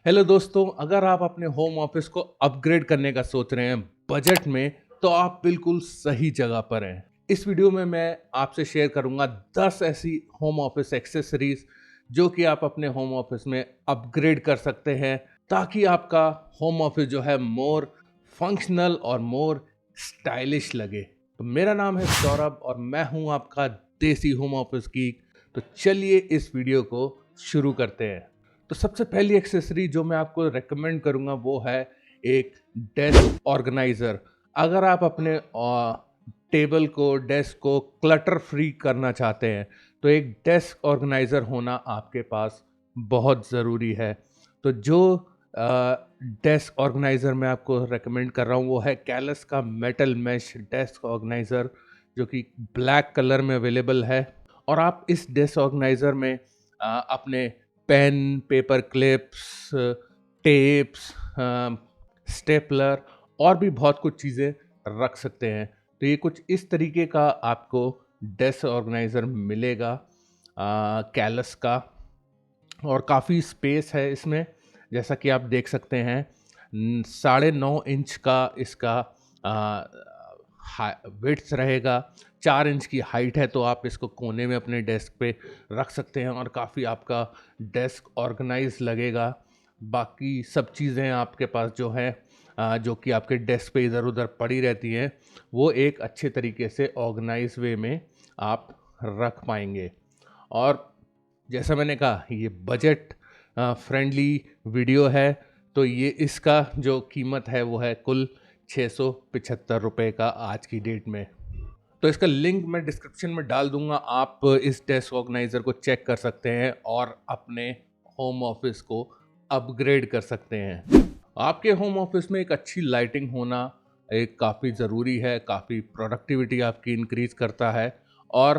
Hello दोस्तों, अगर आप अपने होम ऑफिस को अपग्रेड करने का सोच रहे हैं बजट में, तो आप बिल्कुल सही जगह पर हैं। इस वीडियो में मैं आपसे शेयर करूंगा 10 ऐसी होम ऑफिस एक्सेसरीज जो कि आप अपने होम ऑफिस में अपग्रेड कर सकते हैं, ताकि आपका होम ऑफिस जो है मोर फंक्शनल और मोर स्टाइलिश लगे। तो मेरा नाम है सौरभ और मैं हूं आपका देसी होम ऑफिस की। तो चलिए इस वीडियो को शुरू करते हैं। तो सबसे पहली एक्सेसरी जो मैं आपको रेकमेंड करूंगा वो है एक डेस्क ऑर्गेनाइजर। अगर आप अपने टेबल को, डेस्क को क्लटर फ्री करना चाहते हैं, तो एक डेस्क ऑर्गेनाइजर होना आपके पास बहुत ज़रूरी है। तो जो डेस्क ऑर्गेनाइजर मैं आपको रेकमेंड कर रहा हूँ वो है कैलस का मेटल मैश डेस्क ऑर्गेनाइजर, जो कि ब्लैक कलर में अवेलेबल है। और आप इस डेस्क ऑर्गेनाइजर में अपने pen, paper clips, tapes, stapler और भी बहुत कुछ चीज़ें रख सकते हैं। तो ये कुछ इस तरीके का आपको डेस्क ऑर्गेनाइज़र मिलेगा कैलस का, और काफ़ी स्पेस है इसमें। जैसा कि आप देख सकते हैं 9.5 इंच का इसका विड्थ रहेगा, 4 इंच की हाइट है। तो आप इसको कोने में अपने डेस्क पे रख सकते हैं और काफ़ी आपका डेस्क ऑर्गेनाइज लगेगा। बाकी सब चीज़ें आपके पास जो हैं जो कि आपके डेस्क पे इधर उधर पड़ी रहती हैं, वो एक अच्छे तरीके से ऑर्गेनाइज वे में आप रख पाएंगे। और जैसा मैंने कहा, ये बजट फ्रेंडली वीडियो है। तो ये इसका जो कीमत है वो है कुल 675 रुपये का आज की डेट में। तो इसका लिंक मैं डिस्क्रिप्शन में डाल दूंगा, आप इस डेस्क ऑर्गेनाइज़र को चेक कर सकते हैं और अपने होम ऑफिस को अपग्रेड कर सकते हैं। आपके होम ऑफिस में एक अच्छी लाइटिंग होना एक काफ़ी ज़रूरी है, काफ़ी प्रोडक्टिविटी आपकी इंक्रीज करता है और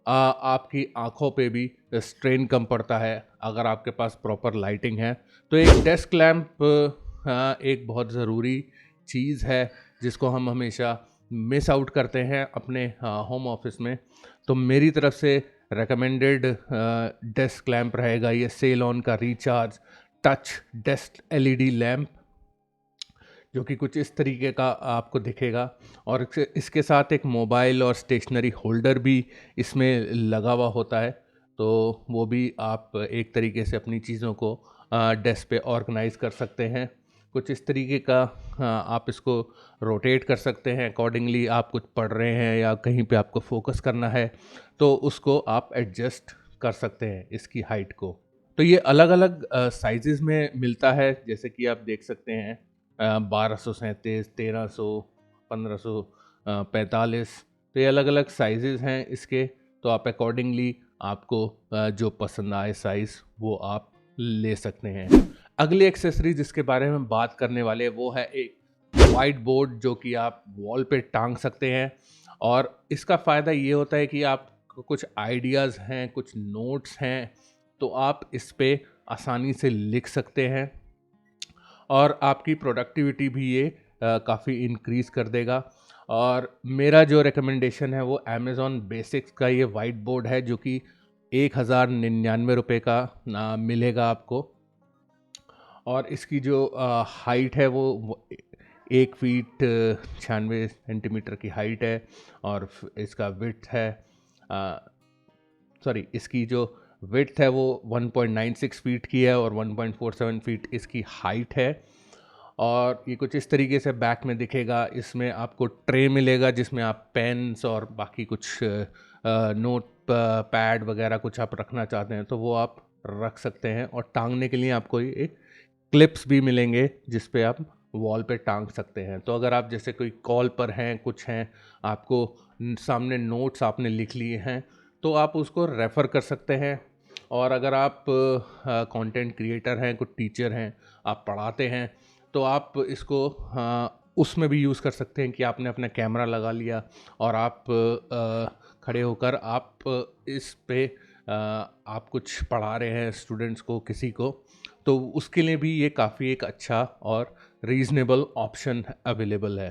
आपकी आंखों पे भी स्ट्रेन कम पड़ता है अगर आपके पास प्रॉपर लाइटिंग है। तो एक डेस्क लैम्प एक बहुत ज़रूरी चीज़ है जिसको हम हमेशा मिस आउट करते हैं अपने होम ऑफिस में। तो मेरी तरफ से रेकमेंडेड डेस्क लैम्प रहेगा ये सेलॉन का recharge touch desk LED lamp, जो कि कुछ इस तरीके का आपको दिखेगा। और इसके साथ एक मोबाइल और स्टेशनरी होल्डर भी इसमें लगा हुआ होता है। तो वो भी आप एक तरीके से अपनी चीज़ों को डेस्क पे ऑर्गेनाइज कर सकते हैं। कुछ इस तरीके का आप इसको रोटेट कर सकते हैं अकॉर्डिंगली। आप कुछ पढ़ रहे हैं या कहीं पे आपको फोकस करना है तो उसको आप एडजस्ट कर सकते हैं इसकी हाइट को। तो ये अलग अलग साइजेस में मिलता है, जैसे कि आप देख सकते हैं 1237, 1300, 1545। तो ये अलग अलग साइजेस हैं इसके। तो आप अकॉर्डिंगली आपको जो पसंद आए साइज़ वो आप ले सकते हैं। अगली एक्सेसरी जिसके बारे में बात करने वाले वो है एक वाइट बोर्ड, जो कि आप वॉल पे टांग सकते हैं। और इसका फ़ायदा ये होता है कि आप कुछ आइडियाज़ हैं, कुछ नोट्स हैं, तो आप इस पे आसानी से लिख सकते हैं और आपकी प्रोडक्टिविटी भी ये काफ़ी इंक्रीज़ कर देगा। और मेरा जो रिकमेंडेशन है वो अमेज़ॉन बेसिक्स का ये वाइट बोर्ड है, जो कि 1099 रुपये का मिलेगा आपको। और इसकी जो हाइट है वो 1 फीट 96 सेंटीमीटर की हाइट है। और इसका विड्थ है इसकी जो विड्थ है वो 1.96 फीट की है और 1.47 फीट इसकी हाइट है। और ये कुछ इस तरीके से बैक में दिखेगा। इसमें आपको ट्रे मिलेगा जिसमें आप पेन्स और बाकी कुछ नोट पैड वगैरह कुछ आप रखना चाहते हैं तो वो आप रख सकते हैं। और टांगने के लिए आपको एक क्लिप्स भी मिलेंगे जिस पे आप वॉल पे टांग सकते हैं। तो अगर आप जैसे कोई कॉल पर हैं, कुछ हैं, आपको सामने नोट्स आपने लिख लिए हैं, तो आप उसको रेफ़र कर सकते हैं। और अगर आप कंटेंट क्रिएटर हैं, कुछ टीचर हैं, आप पढ़ाते हैं, तो आप इसको उसमें भी यूज़ कर सकते हैं कि आपने अपना कैमरा लगा लिया और आप खड़े होकर आप इस पे आप कुछ पढ़ा रहे हैं स्टूडेंट्स को, किसी को, तो उसके लिए भी ये काफ़ी एक अच्छा और रीज़नेबल ऑप्शन अवेलेबल है।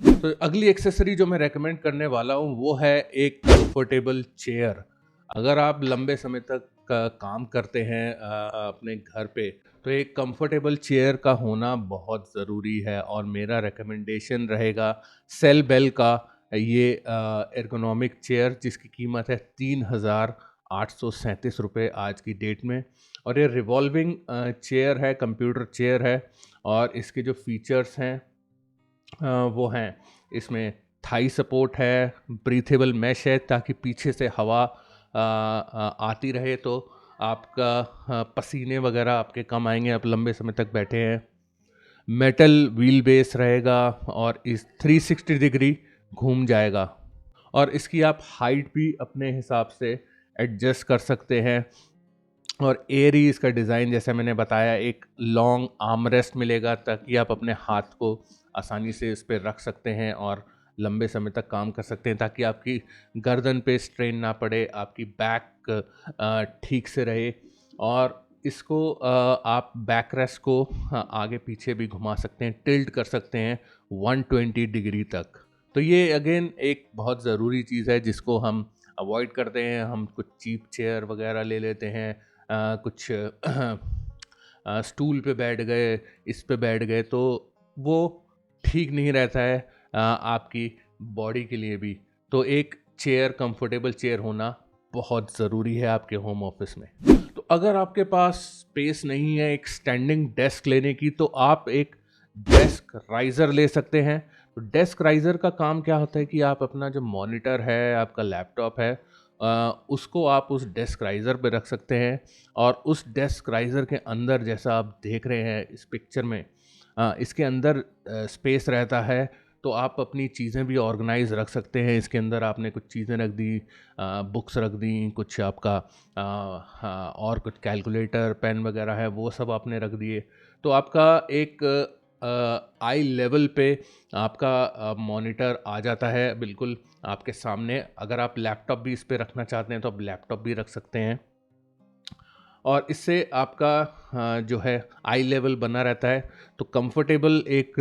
तो अगली एक्सेसरी जो मैं रेकमेंड करने वाला हूँ वो है एक कंफर्टेबल चेयर। अगर आप लंबे समय तक का काम करते हैं अपने घर पे, तो एक कंफर्टेबल चेयर का होना बहुत ज़रूरी है। और मेरा रिकमेंडेशन रहेगा सेल बेल का ये एर्गोनॉमिक चेयर, जिसकी कीमत है 3,837 रुपये आज की डेट में। और ये रिवॉल्विंग चेयर है, कंप्यूटर चेयर है। और इसके जो फीचर्स हैं वो हैं, इसमें थाई सपोर्ट है, ब्रीथेबल मैश है ताकि पीछे से हवा आती रहे, तो आपका पसीने वगैरह आपके कम आएंगे, आप लंबे समय तक बैठे हैं। मेटल व्हील बेस रहेगा और इस 360 डिग्री घूम जाएगा। और इसकी आप हाइट भी अपने हिसाब से एडजस्ट कर सकते हैं। और एयरी इसका डिज़ाइन, जैसे मैंने बताया, एक लॉन्ग आर्मरेस्ट मिलेगा ताकि आप अपने हाथ को आसानी से इस पर रख सकते हैं और लंबे समय तक काम कर सकते हैं, ताकि आपकी गर्दन पे स्ट्रेन ना पड़े, आपकी बैक ठीक से रहे। और इसको आप बैक रेस्ट को आगे पीछे भी घुमा सकते हैं, टिल्ट कर सकते हैं 120 डिग्री तक। तो ये अगेन एक बहुत ज़रूरी चीज़ है जिसको हम अवॉइड करते हैं। हम कुछ चीप चेयर वगैरह ले लेते हैं, कुछ स्टूल पे बैठ गए, इस पे बैठ गए, तो वो ठीक नहीं रहता है आपकी बॉडी के लिए भी। तो एक चेयर, कंफर्टेबल चेयर होना बहुत ज़रूरी है आपके होम ऑफिस में। तो अगर आपके पास स्पेस नहीं है एक स्टैंडिंग डेस्क लेने की, तो आप एक डेस्क राइज़र ले सकते हैं। तो डेस्क राइज़र का काम क्या होता है कि आप अपना जो मॉनिटर है, आपका लैपटॉप है, उसको आप उस डेस्क राइज़र पे रख सकते हैं। और उस डेस्क राइज़र के अंदर, जैसा आप देख रहे हैं इस पिक्चर में, इसके अंदर स्पेस रहता है, तो आप अपनी चीज़ें भी ऑर्गेनाइज रख सकते हैं। इसके अंदर आपने कुछ चीज़ें रख दी, बुक्स रख दी, कुछ आपका हाँ, और कुछ कैलकुलेटर, पेन वगैरह है, वो सब आपने रख दिए। तो आपका एक आई लेवल पे आपका मॉनिटर आ जाता है बिल्कुल आपके सामने। अगर आप लैपटॉप भी इस पे रखना चाहते हैं तो आप लैपटॉप भी रख सकते हैं। और इससे आपका जो है आई लेवल बना रहता है, तो कंफर्टेबल एक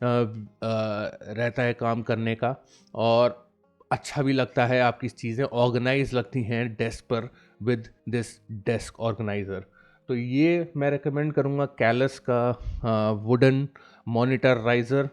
रहता है काम करने का। और अच्छा भी लगता है, आपकी चीज़ें ऑर्गेनाइज लगती हैं डेस्क पर विद दिस डेस्क ऑर्गेनाइज़र। तो ये मैं रेकमेंड करूँगा कैलस का वुडन मॉनिटर राइज़र,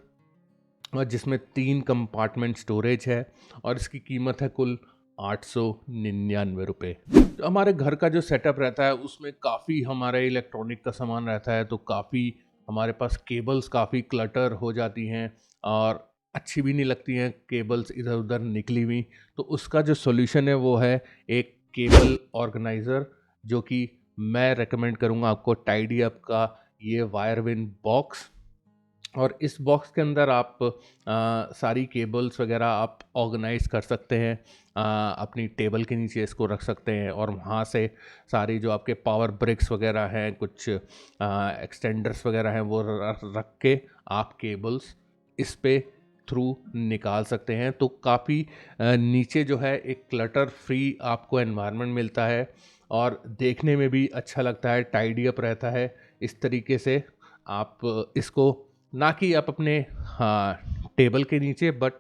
और जिसमें 3 कंपार्टमेंट स्टोरेज है। और इसकी कीमत है कुल 899 रुपये। तो हमारे घर का जो सेटअप रहता है उसमें काफ़ी हमारे इलेक्ट्रॉनिक का सामान रहता है, तो काफ़ी हमारे पास केबल्स काफ़ी क्लटर हो जाती हैं और अच्छी भी नहीं लगती हैं केबल्स इधर उधर निकली हुई। तो उसका जो सॉल्यूशन है वो है एक केबल ऑर्गेनाइज़र, जो कि मैं रेकमेंड करूँगा आपको, टाइडी अप का ये वायरविन बॉक्स। और इस बॉक्स के अंदर आप सारी केबल्स वगैरह आप ऑर्गेनाइज कर सकते हैं, अपनी टेबल के नीचे इसको रख सकते हैं। और वहाँ से सारी जो आपके पावर ब्रिक्स वगैरह हैं, कुछ एक्सटेंडर्स वगैरह हैं, वो रख के आप केबल्स इस पे थ्रू निकाल सकते हैं। तो काफ़ी नीचे जो है एक क्लटर फ्री आपको एनवायरनमेंट मिलता है और देखने में भी अच्छा लगता है, टाइडी अप रहता है। इस तरीके से आप इसको, ना कि आप अपने टेबल के नीचे, बट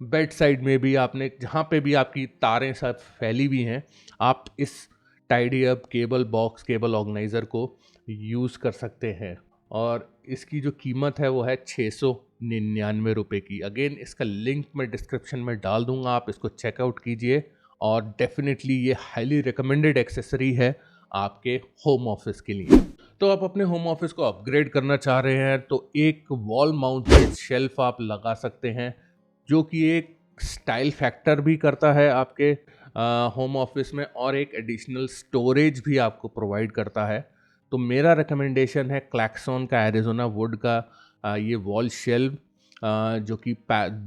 बेड साइड में भी, आपने जहाँ पे भी आपकी तारें सब फैली हुई हैं, आप इस tidy up cable box, cable organiser को यूज़ कर सकते हैं। और इसकी जो कीमत है वो है 699 रुपये की। अगेन इसका लिंक मैं डिस्क्रिप्शन में डाल दूंगा, आप इसको चेकआउट कीजिए। और डेफिनेटली ये हाईली रिकमेंडेड एक्सेसरी है आपके होम ऑफिस के लिए। तो आप अपने होम ऑफिस को अपग्रेड करना चाह रहे हैं तो एक वॉल माउंटेड शेल्फ आप लगा सकते हैं, जो कि एक स्टाइल फैक्टर भी करता है आपके होम ऑफिस में, और एक एडिशनल स्टोरेज भी आपको प्रोवाइड करता है। तो मेरा रिकमेंडेशन है क्लैक्सॉन का एरिज़ोना वुड का ये वॉल शेल्फ, जो कि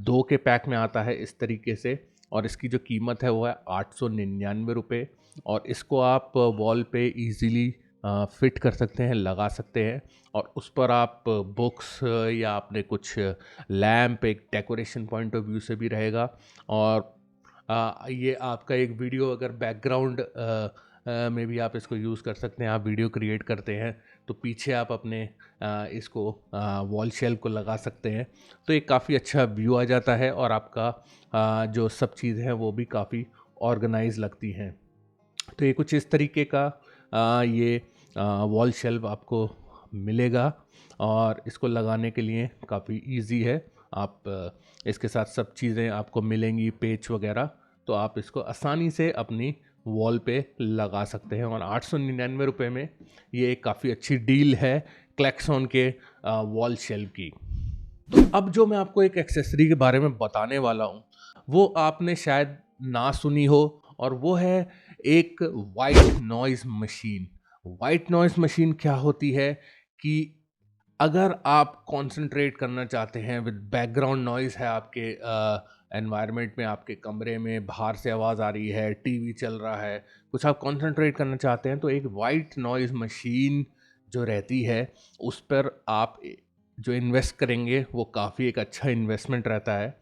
2 के पैक में आता है इस तरीके से। और इसकी जो कीमत है वो है 899 रुपये। और इसको आप वॉल पे इजीली फिट कर सकते हैं, लगा सकते हैं। और उस पर आप बुक्स या आपने कुछ लैम्प, एक डेकोरेशन पॉइंट ऑफ व्यू से भी रहेगा। और ये आपका एक वीडियो अगर बैकग्राउंड में भी आप इसको यूज़ कर सकते हैं, आप वीडियो क्रिएट करते हैं तो पीछे आप अपने इसको वॉल शेल्फ को लगा सकते हैं। तो एक काफ़ी अच्छा व्यू आ जाता है और आपका जो सब चीज़ें हैं वो भी काफ़ी ऑर्गेनाइज लगती हैं। तो ये कुछ इस तरीके का ये वॉल शेल्फ आपको मिलेगा और इसको लगाने के लिए काफ़ी इजी है। आप इसके साथ सब चीज़ें आपको मिलेंगी, पेच वगैरह, तो आप इसको आसानी से अपनी वॉल पे लगा सकते हैं। और 899 रुपये में ये एक काफ़ी अच्छी डील है क्लेक्सॉन के वॉल शेल्फ की। तो अब जो मैं आपको एक एक्सेसरी के बारे में बताने वाला हूँ वो आपने शायद ना सुनी हो, और वो है एक white noise machine. White noise machine क्या होती है कि अगर आप कंसंट्रेट करना चाहते हैं विद बैकग्राउंड नॉइज़ है आपके एनवायरनमेंट में, आपके कमरे में बाहर से आवाज़ आ रही है, टीवी चल रहा है, कुछ आप कंसंट्रेट करना चाहते हैं, तो एक वाइट नॉइज़ मशीन जो रहती है उस पर आप जो इन्वेस्ट करेंगे वो काफ़ी एक अच्छा इन्वेस्टमेंट रहता है।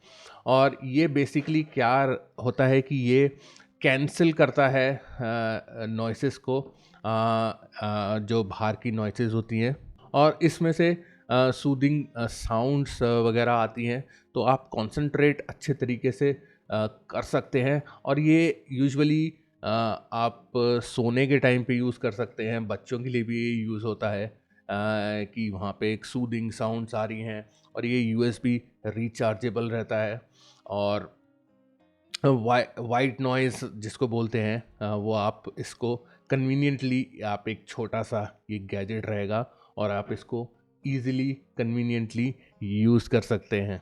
और ये बेसिकली क्या होता है कि ये कैंसिल करता है नॉइसेस को, जो बाहर की नॉइसेस होती हैं, और इसमें से सूदिंग साउंड्स वगैरह आती हैं, तो आप कंसंट्रेट अच्छे तरीके से कर सकते हैं। और ये यूजुअली आप सोने के टाइम पे यूज़ कर सकते हैं। बच्चों के लिए भी ये यूज़ होता है कि वहाँ पे एक सूदिंग साउंड्स आ रही हैं, और ये यूएसबी रिचार्जेबल रहता है। और वाइट नॉइज़ जिसको बोलते हैं, वो आप इसको कन्वीनियंटली, आप एक छोटा सा ये गैजेट रहेगा और आप इसको ईज़िली कन्वीनियंटली यूज़ कर सकते हैं।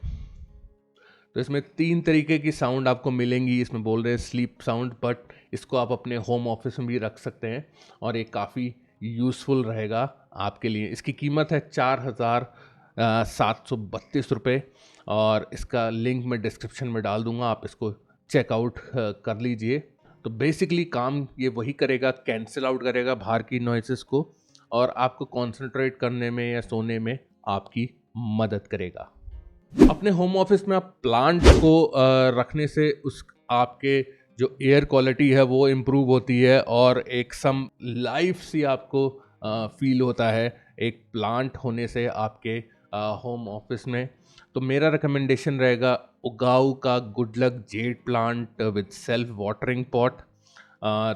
तो इसमें 3 तरीके की साउंड आपको मिलेंगी। इसमें बोल रहे हैं स्लीप साउंड, बट इसको आप अपने होम ऑफिस में भी रख सकते हैं और ये काफ़ी यूज़फुल रहेगा आपके लिए। इसकी कीमत है 4,732 रुपये, और इसका लिंक मैं डिस्क्रिप्शन में डाल दूँगा, आप इसको चेकआउट कर लीजिए। तो बेसिकली काम ये वही करेगा, कैंसिल आउट करेगा बाहर की नॉइसेस को, और आपको कॉन्सेंट्रेट करने में या सोने में आपकी मदद करेगा। अपने होम ऑफिस में आप प्लांट को रखने से उस आपके जो एयर क्वालिटी है वो इम्प्रूव होती है, और एक सम लाइफ सी आपको फील होता है एक प्लांट होने से आपके होम ऑफिस में। तो मेरा रिकमेंडेशन रहेगा उगाऊ का good luck jade plant with self watering pot.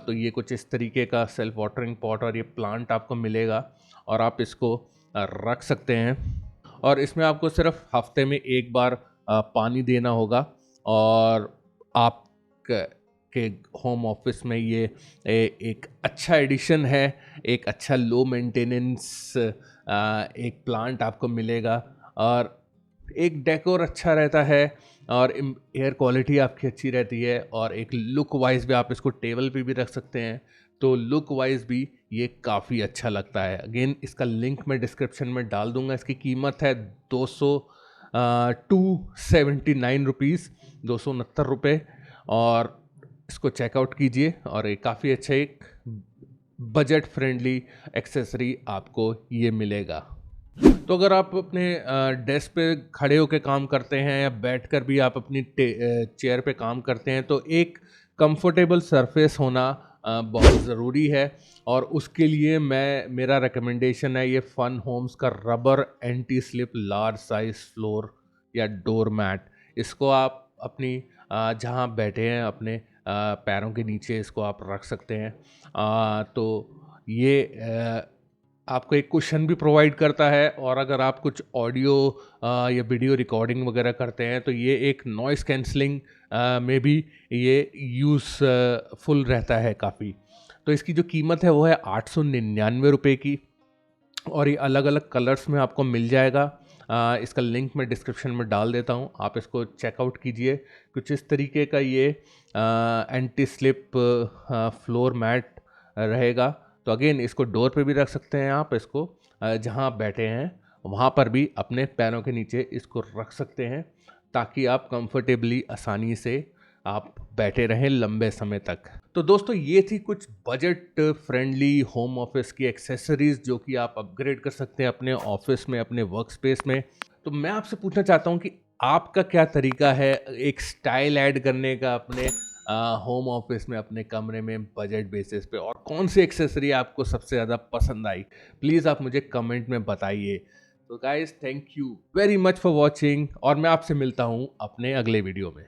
तो ये कुछ इस तरीके का सेल्फ वाटरिंग पॉट और ये प्लांट आपको मिलेगा, और आप इसको रख सकते हैं। और इसमें आपको सिर्फ हफ्ते में एक बार पानी देना होगा, और आप के होम ऑफिस में ये एक अच्छा एडिशन है, एक अच्छा लो मेंटेनेंस एक प्लांट आपको मिलेगा, और एक डेकोर अच्छा रहता है, और एयर क्वालिटी आपकी अच्छी रहती है, और एक लुक वाइज भी आप इसको टेबल पे भी रख सकते हैं, तो लुक वाइज भी ये काफ़ी अच्छा लगता है। अगेन इसका लिंक मैं डिस्क्रिप्शन में डाल दूंगा। इसकी कीमत है 279 रुपीज़, 269 रुपये, और इसको चेकआउट कीजिए। और ये काफ़ी अच्छा एक बजट फ्रेंडली एक्सेसरी आपको ये मिलेगा। तो अगर आप अपने डेस्क पे खड़े होकर काम करते हैं या बैठकर भी आप अपनी चेयर पे काम करते हैं, तो एक कंफर्टेबल सरफेस होना बहुत ज़रूरी है, और उसके लिए मेरा रिकमेंडेशन है ये फन होम्स का rubber anti slip large size floor या डोर मैट। इसको आप अपनी जहाँ बैठे हैं अपने पैरों के नीचे इसको आप रख सकते हैं। तो ये आपको एक कुशन भी प्रोवाइड करता है, और अगर आप कुछ ऑडियो या वीडियो रिकॉर्डिंग वगैरह करते हैं तो ये एक नॉइस कैंसलिंग में भी ये यूज़फुल रहता है काफ़ी। तो इसकी जो कीमत है वो है 899 रुपये की, और ये अलग अलग कलर्स में आपको मिल जाएगा। इसका लिंक मैं डिस्क्रिप्शन में डाल देता हूँ, आप इसको चेकआउट कीजिए। कुछ इस तरीके का ये एंटी स्लिप फ्लोर मैट रहेगा। तो अगेन इसको डोर पे भी रख सकते हैं, आप इसको जहाँ आप बैठे हैं वहाँ पर भी अपने पैरों के नीचे इसको रख सकते हैं, ताकि आप कंफर्टेबली आसानी से आप बैठे रहें लंबे समय तक। तो दोस्तों ये थी कुछ बजट फ्रेंडली होम ऑफिस की एक्सेसरीज जो कि आप अपग्रेड कर सकते हैं अपने ऑफिस में, अपने वर्क स्पेस में। तो मैं आपसे पूछना चाहता हूँ कि आपका क्या तरीका है एक स्टाइल ऐड करने का अपने होम ऑफिस में, अपने कमरे में बजट बेसिस पे, और कौन सी एक्सेसरी आपको सबसे ज़्यादा पसंद आई? प्लीज़ आप मुझे कमेंट में बताइए। तो guys thank you very much for watching, और मैं आपसे मिलता हूँ अपने अगले वीडियो में।